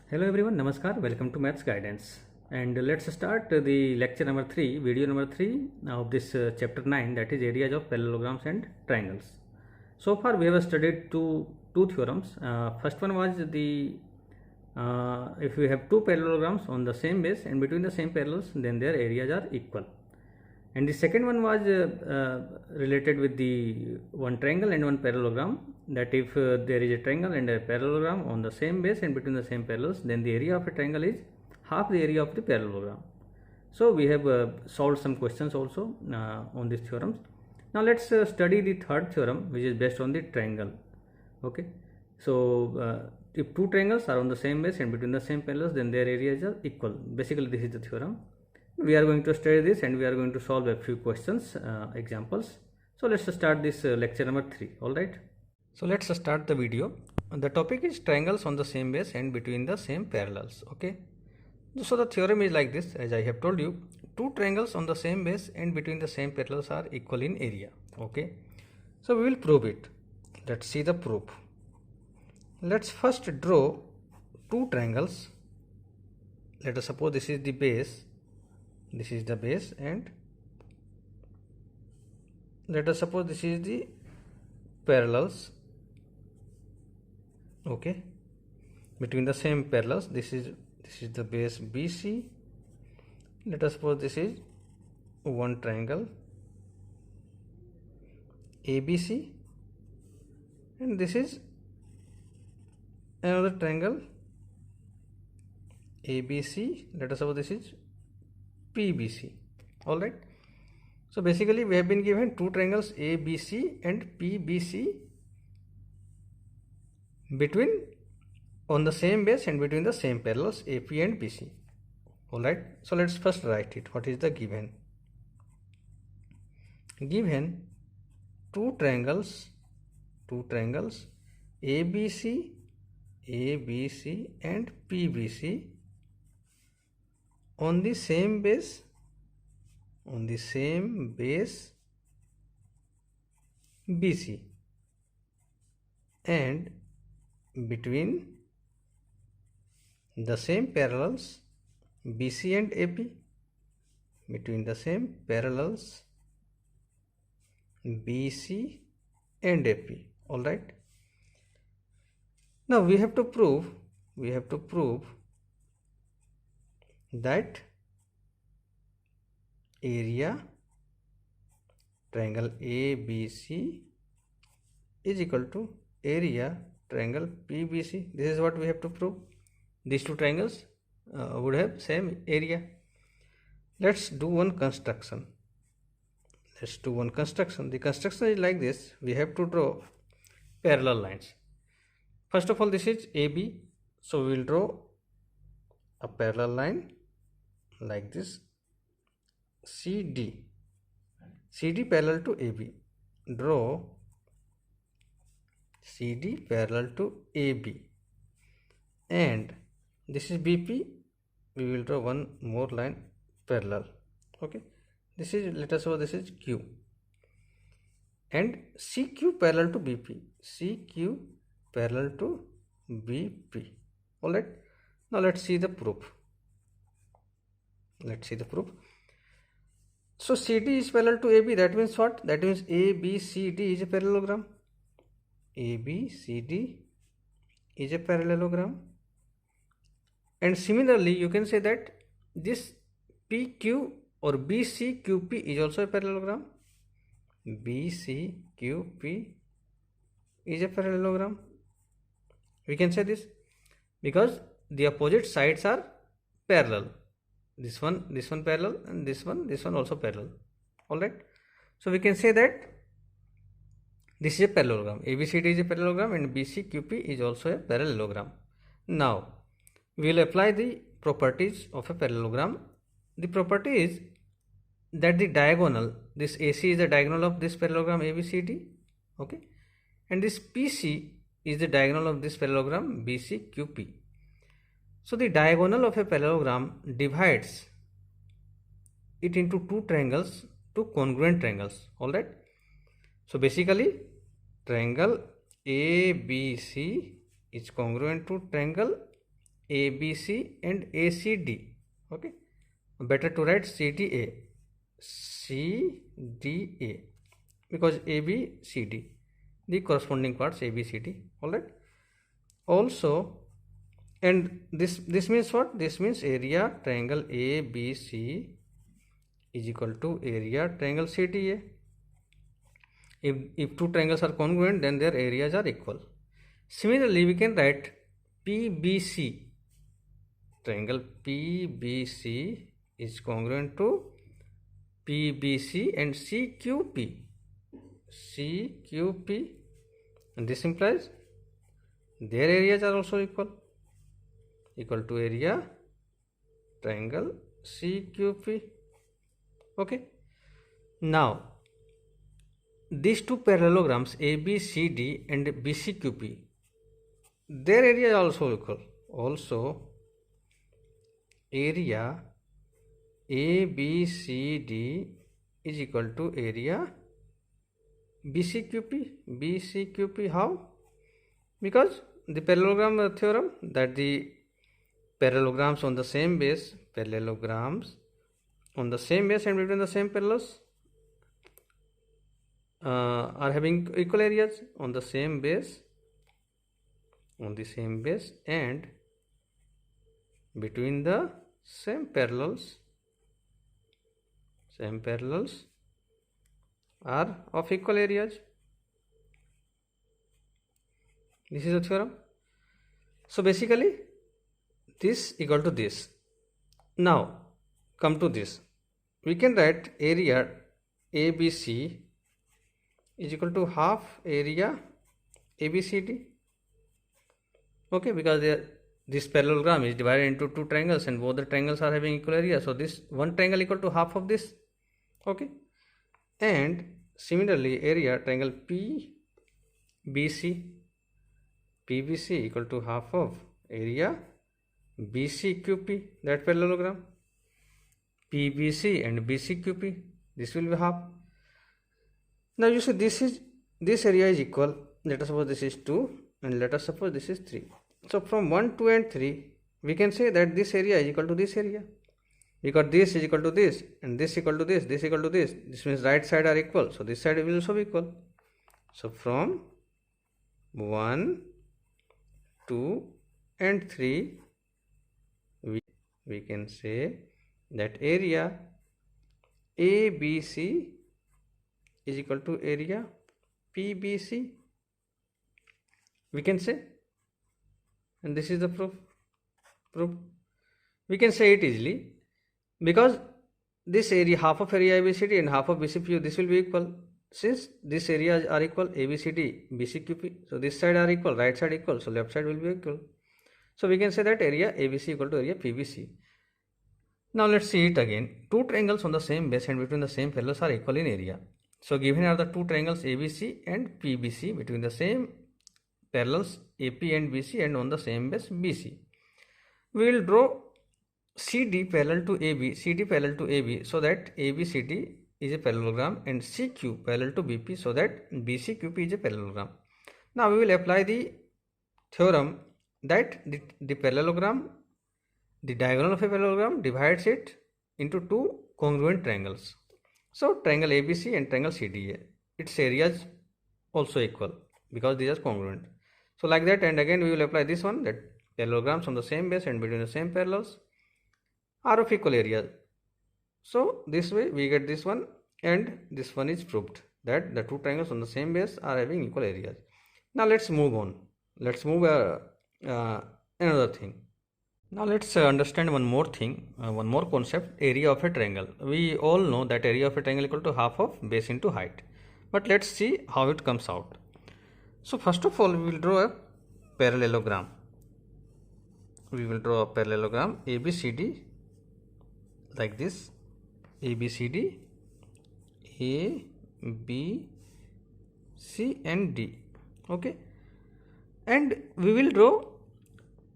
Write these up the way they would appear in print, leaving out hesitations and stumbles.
Hello everyone, Namaskar, welcome to Maths Guidance. And let's start the lecture number 3, video number 3 of this chapter 9, that is areas of parallelograms and triangles. So far we have studied two theorems. First one was if we have two parallelograms on the same base and between the same parallels, then their areas are equal. And the second one was related with the one triangle and one parallelogram, that if there is a triangle and a parallelogram on the same base and between the same parallels, then the area of a triangle is half the area of the parallelogram. So we have solved some questions also on these theorems. Now let's study the third theorem, which is based on the triangle. Okay, so if two triangles are on the same base and between the same parallels, then their areas are equal. Basically this is the theorem. We are going to study this and we are going to solve a few questions, examples. So let's start this lecture number 3. All right. So let's start the video. The topic is triangles on the same base and between the same parallels. Okay. So the theorem is like this, as I have told you. Two triangles on the same base and between the same parallels are equal in area. Okay. So we will prove it. Let's see the proof. Let's first draw two triangles. Let us suppose this is the base. This is the base, and let us suppose this is the parallels. Okay, between the same parallels, this is the base BC. Let us suppose this is one triangle ABC, and this is another triangle ABC. Let us suppose this is PBC. All right. So basically we have been given two triangles ABC and PBC between on the same base and between the same parallels AP and BC. All right. So let's first write it. What is the given? Given two triangles ABC and PBC on the same base BC and between the same parallels BC and AP, between the same parallels BC and AP. All right. Now we have to prove that area triangle ABC is equal to area triangle PBC. This is what we have to prove. These two triangles would have same area. Let's do one construction. The construction is like this. We have to draw parallel lines. First of all, this is AB. So we will draw a parallel line like this. CD parallel to AB. Draw CD parallel to AB, and this is BP. We will draw one more line parallel. Okay, this is, let us suppose this is Q, and CQ parallel to BP. CQ parallel to BP. All right. Now let's see the proof. So CD is parallel to AB. That means what? That means ABCD is a parallelogram. ABCD is a parallelogram. And similarly, you can say that this PQ or BCQP is also a parallelogram. BCQP is a parallelogram. We can say this because the opposite sides are parallel. This one parallel, and this one also parallel. All right. So we can say that this is a parallelogram. ABCD is a parallelogram and BCQP is also a parallelogram. Now we will apply the properties of a parallelogram. The property is that the diagonal, this AC is the diagonal of this parallelogram ABCD. Okay, and this PC is the diagonal of this parallelogram BCQP. So the diagonal of a parallelogram divides it into two triangles, two congruent triangles. All right. So basically triangle ABC is congruent to triangle ABC and ACD. Okay, better to write CDA, CDA, because ABCD, the corresponding parts ABCD. All right. Also, and this means what? This means area triangle ABC is equal to area triangle CDA. If two triangles are congruent, then their areas are equal. Similarly, we can write PBC. Triangle PBC is congruent to PBC and CQP. CQP, and this implies their areas are also equal to area triangle CQP. Okay. Now, these two parallelograms ABCD and BCQP, their area is also equal. Also, area ABCD is equal to area BCQP. BCQP, how? Because the parallelogram theorem, that the parallelograms on the same base, parallelograms on the same base and between the same parallels are having equal areas on the same base, and between the same parallels are of equal areas. This is the theorem. So basically this equal to this. Now come to this. We can write area ABC is equal to half area ABCD. Okay, because this parallelogram is divided into two triangles and both the triangles are having equal area. So this one triangle equal to half of this. Okay, and similarly area triangle PBC equal to half of area BCQP, that parallelogram. PBC and BCQP, this will be half. Now you see this area is equal. Let us suppose this is 2 and let us suppose this is 3. So from 1, 2 and 3 we can say that this area is equal to this area, because this is equal to this and this equal to this, this equal to this. This means right side are equal, so this side will also be equal. So from 1, 2 and 3 we can say that area ABC is equal to area PBC, we can say, and this is the proof. We can say it easily because this area, half of area ABCD and half of BCPU, this will be equal. Since these areas are equal, ABCD, BCQP, so this side are equal, right side equal, so left side will be equal. So we can say that area ABC equal to area PBC. Now let's see it again. Two triangles on the same base and between the same parallels are equal in area. So given are the two triangles ABC and PBC between the same parallels AP and BC and on the same base BC. We will draw CD parallel to AB, CD parallel to AB, so that ABCD is a parallelogram and CQ parallel to BP, so that BCQP is a parallelogram. Now we will apply the theorem that the parallelogram, the diagonal of a parallelogram divides it into two congruent triangles. So triangle ABC and triangle CDA, its areas also equal because these are congruent. So like that, and again we will apply this one, that parallelograms on the same base and between the same parallels are of equal area. So this way we get this one, and this one is proved that the two triangles on the same base are having equal areas. Now let's move on. Let's move another thing. Now let's understand one more thing, one more concept, area of a triangle. We all know that area of a triangle equal to half of base into height. But let's see how it comes out. So first of all, we will draw a parallelogram. We will draw a parallelogram ABCD like this. ABCD, A, B, C and D. Okay. And we will draw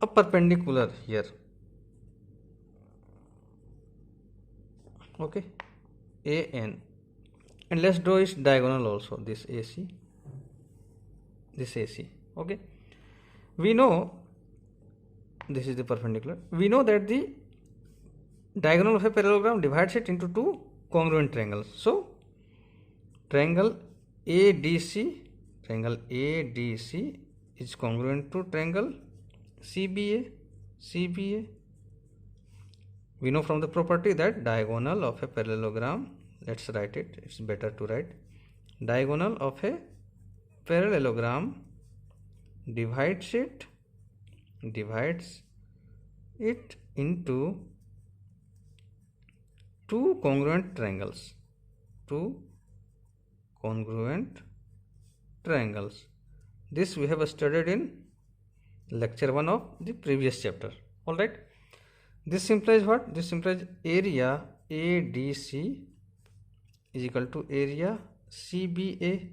a perpendicular here. Okay, AN, and let's draw its diagonal also, this AC, this AC. Okay, we know this is the perpendicular. We know that the diagonal of a parallelogram divides it into two congruent triangles. So triangle ADC is congruent to triangle CBA. We know from the property that diagonal of a parallelogram, let's write it, it's better to write, diagonal of a parallelogram divides it into two congruent triangles. This we have studied in lecture 1 of the previous chapter. Alright. This implies what? This implies area ADC is equal to area CBA.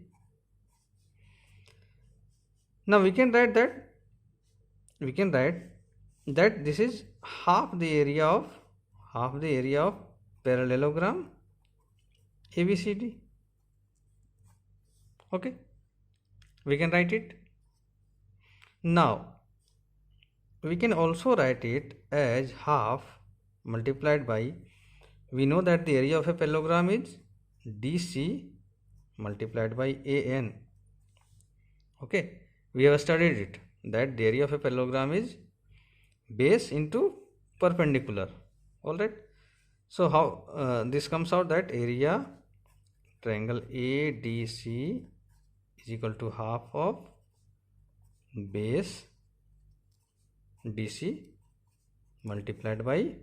Now we can write that this is half the area of parallelogram ABCD. Okay, we can write it. Now we can also write it as half multiplied by, we know that the area of a parallelogram is DC multiplied by AN. Okay, we have studied it, that the area of a parallelogram is base into perpendicular. Alright, so how this comes out, that area triangle ADC is equal to half of base DC multiplied by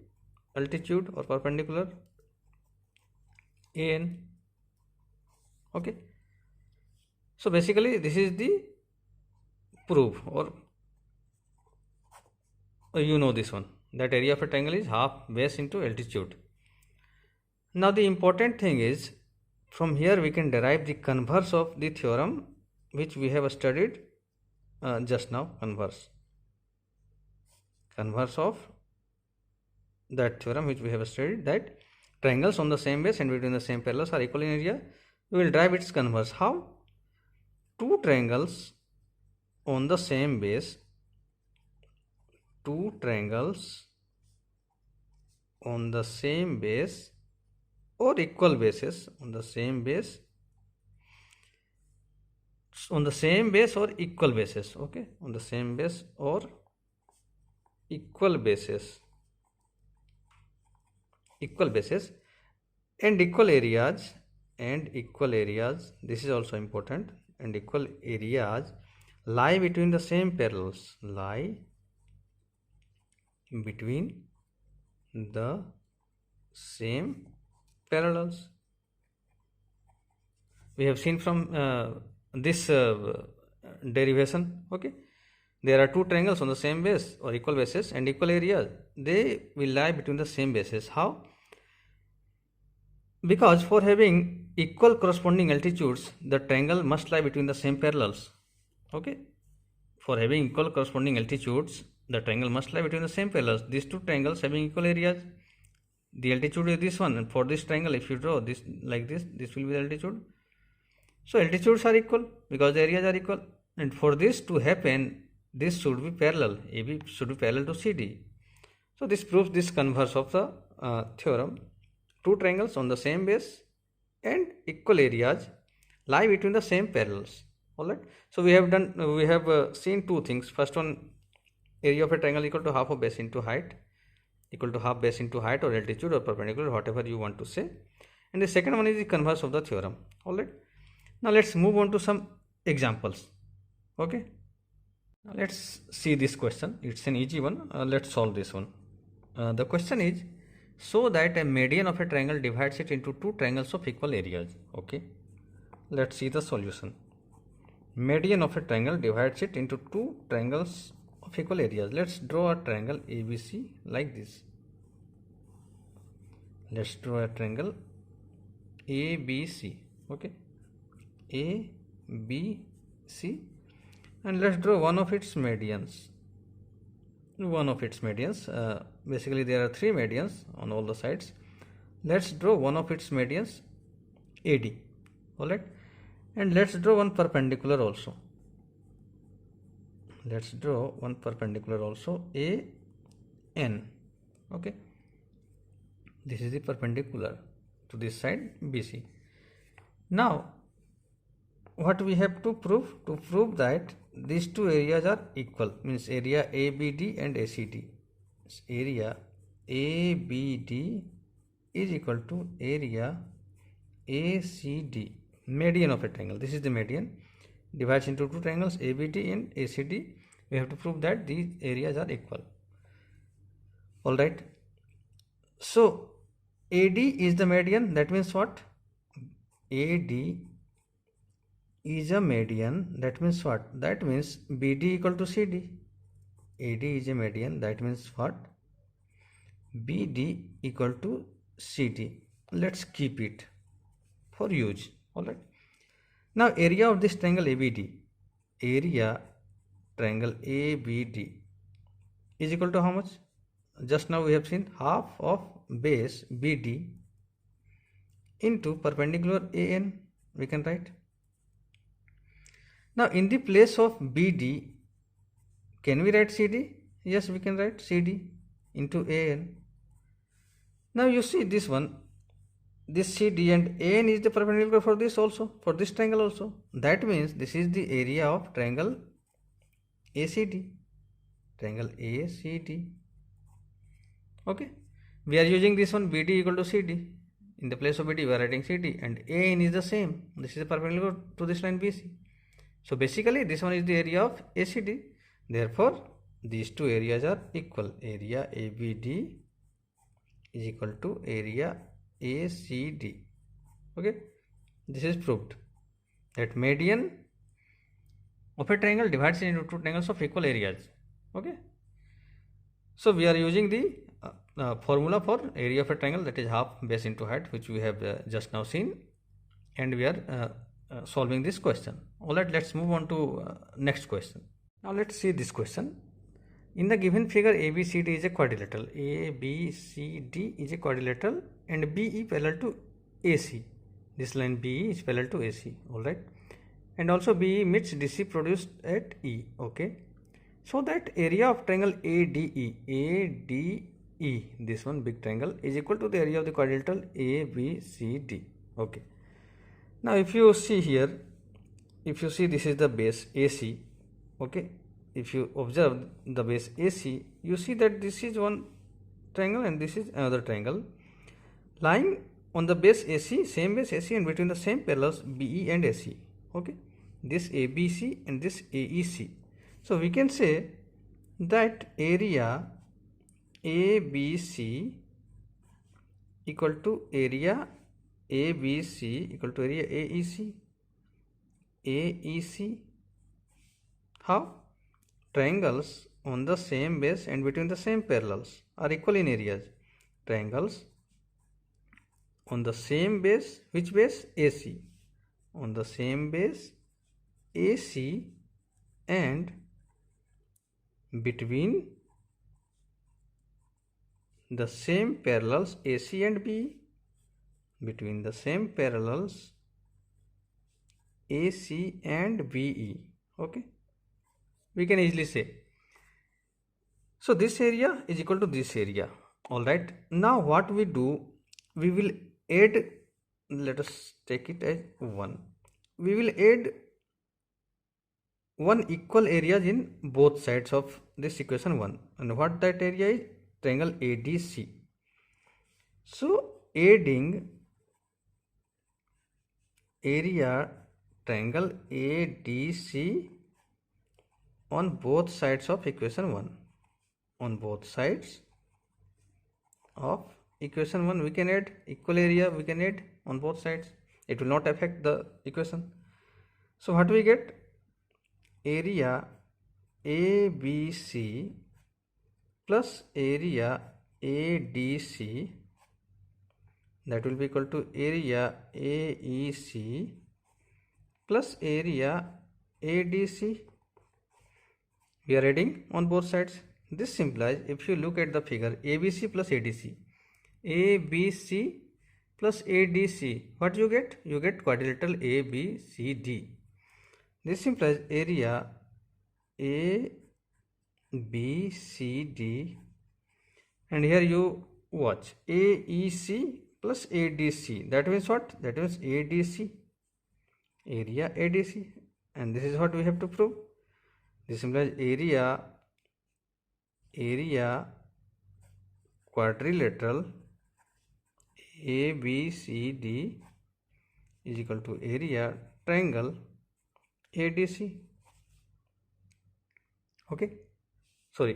altitude or perpendicular AN. Okay, so basically this is the proof, or you know this one, that area of a triangle is half base into altitude. Now the important thing is, from here we can derive the converse of the theorem which we have studied just now. Converse of that theorem which we have studied, that triangles on the same base and between the same parallels are equal in area. We will derive its converse. How? Two triangles on the same base, or equal bases, on the same base or equal bases. Okay, on the same base or equal bases and equal areas, this is also important, and equal areas lie between the same parallels, We have seen from this derivation. Okay, there are two triangles on the same base or equal bases and equal areas, they will lie between the same bases. How? Because for having equal corresponding altitudes, the triangle must lie between the same parallels. Okay, for having equal corresponding altitudes, the triangle must lie between the same parallels. These two triangles having equal areas, the altitude is this one, and for this triangle, if you draw this like this will be the altitude. So altitudes are equal because the areas are equal, and for this to happen, this should be parallel, AB should be parallel to CD. So this proves this converse of the theorem. Two triangles on the same base and equal areas lie between the same parallels. Alright, so we have seen two things. First one, area of a triangle equal to half of base into height, or altitude or perpendicular, whatever you want to say. And the second one is the converse of the theorem. Alright, now let's move on to some examples. Okay, now let's see this question. It's an easy one. Let's solve this one. The question is, so that a median of a triangle divides it into two triangles of equal areas. Okay, let's see the solution. Median of a triangle divides it into two triangles of equal areas. Let's draw a triangle ABC like this. Let's draw a triangle ABC. Okay, ABC, and let's draw one of its medians. Basically there are three medians on all the sides. Let's draw one of its medians, AD. Alright, and let's draw one perpendicular also. AC. N. Okay, this is the perpendicular to this side BC. Now what we have to prove? To prove that these two areas are equal, means area ABD and ACD. Area ABD is equal to area ACD, median of a triangle. This is the median, divides into two triangles ABD and ACD. We have to prove that these areas are equal. All right, so AD is the median. That means what? AD is a median. That means what? That means BD equal to CD. AD is a median. That means what? BD equal to CD. Let's keep it for use. All right, now area of this triangle ABD, area triangle ABD is equal to how much? Just now we have seen half of base BD into perpendicular AN, we can write. Now in the place of BD, can we write CD? Yes, we can write CD into AN. Now you see this one, this CD and AN is the perpendicular for this also, for this triangle also. That means this is the area of triangle ACD, triangle ACD. Okay, we are using this one BD equal to CD. In the place of BD we are writing CD, and AN is the same. This is perpendicular to this line BC. So basically this one is the area of ACD. Therefore these two areas are equal. Area ABD is equal to area ACD. Okay, this is proved that median of a triangle divides into two triangles of equal areas. Okay, so we are using the formula for area of a triangle, that is half base into height, which we have just now seen, and we are solving this question. All right, let's move on to next question. Now let's see this question. In the given figure, ABCD is a quadrilateral. ABCD is a quadrilateral and BE parallel to AC. This line BE is parallel to AC. All right, and also BE meets DC produced at E. Okay, so that area of triangle ADE, this one big triangle, is equal to the area of the quadrilateral ABCD. Okay, now if you see here, if you see this is the base AC. Okay, if you observe the base AC, you see that this is one triangle and this is another triangle lying on the base AC, same base AC, and between the same parallels BE and AC. Okay, this ABC and this AEC. So we can say that area ABC equal to area ABC equal to area AEC. How? Triangles on the same base and between the same parallels are equal in areas. Triangles on the same base, which base? AC. On the same base AC and between the same parallels AC and BE. Between the same parallels AC and BE. Okay, we can easily say. So this area is equal to this area. All right, now what we do, we will add, let us take it as 1. We will add one equal areas in both sides of this equation 1, and what that area is? Triangle ADC. So adding area triangle ADC on both sides of equation 1. On both sides of equation 1 we can add equal area, we can add on both sides. It will not affect the equation. So what we get? Area ABC plus area ADC, that will be equal to area AEC plus area ADC. We are adding on both sides. This implies, if you look at the figure, ABC plus ADC, ABC plus ADC, what you get? You get quadrilateral ABCD. This implies area ABCD and here you watch AEC plus ADC. That means what? That means ADC, area ADC, and this is what we have to prove. This implies area quadrilateral ABCD is equal to area triangle ADC. Okay, sorry,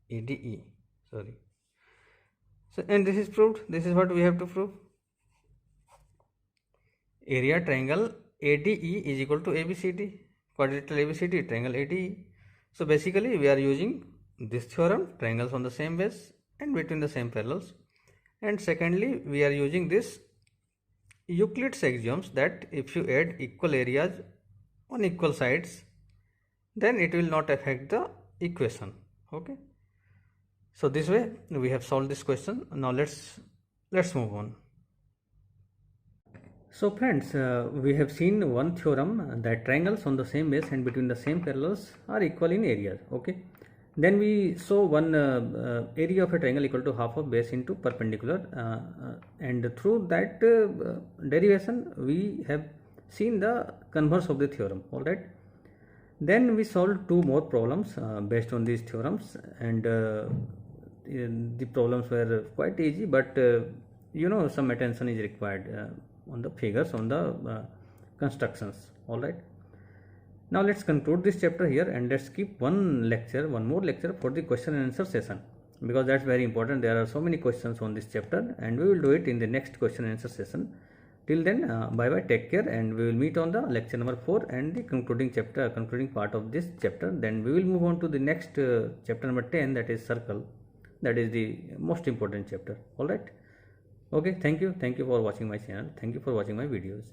ADE, sorry. So, and this is proved. This is what we have to prove. Area triangle ADE is equal to ABCD, quadrilateral ABCD, triangle ADE. So basically we are using this theorem, triangles on the same base and between the same parallels. And secondly, we are using this Euclid's axioms that if you add equal areas on equal sides, then it will not affect the equation. Okay. So this way we have solved this question. Now let's move on. So friends, we have seen one theorem that triangles on the same base and between the same parallels are equal in areas. Okay. Then we saw one area of a triangle equal to half of base into perpendicular, and through that derivation we have seen the converse of the theorem. All right. Then we solved two more problems based on these theorems, and the problems were quite easy, but some attention is required on the figures, on the constructions. All right. Now let's conclude this chapter here, and let's keep one more lecture for the question and answer session, because that's very important. There are so many questions on this chapter, and we will do it in the next question and answer session. Till then, bye bye, take care, and we will meet on the lecture number 4 and the concluding part of this chapter. Then we will move on to the next chapter number 10, that is circle. That is the most important chapter. All right. Okay, thank you for watching my channel. Thank you for watching my videos.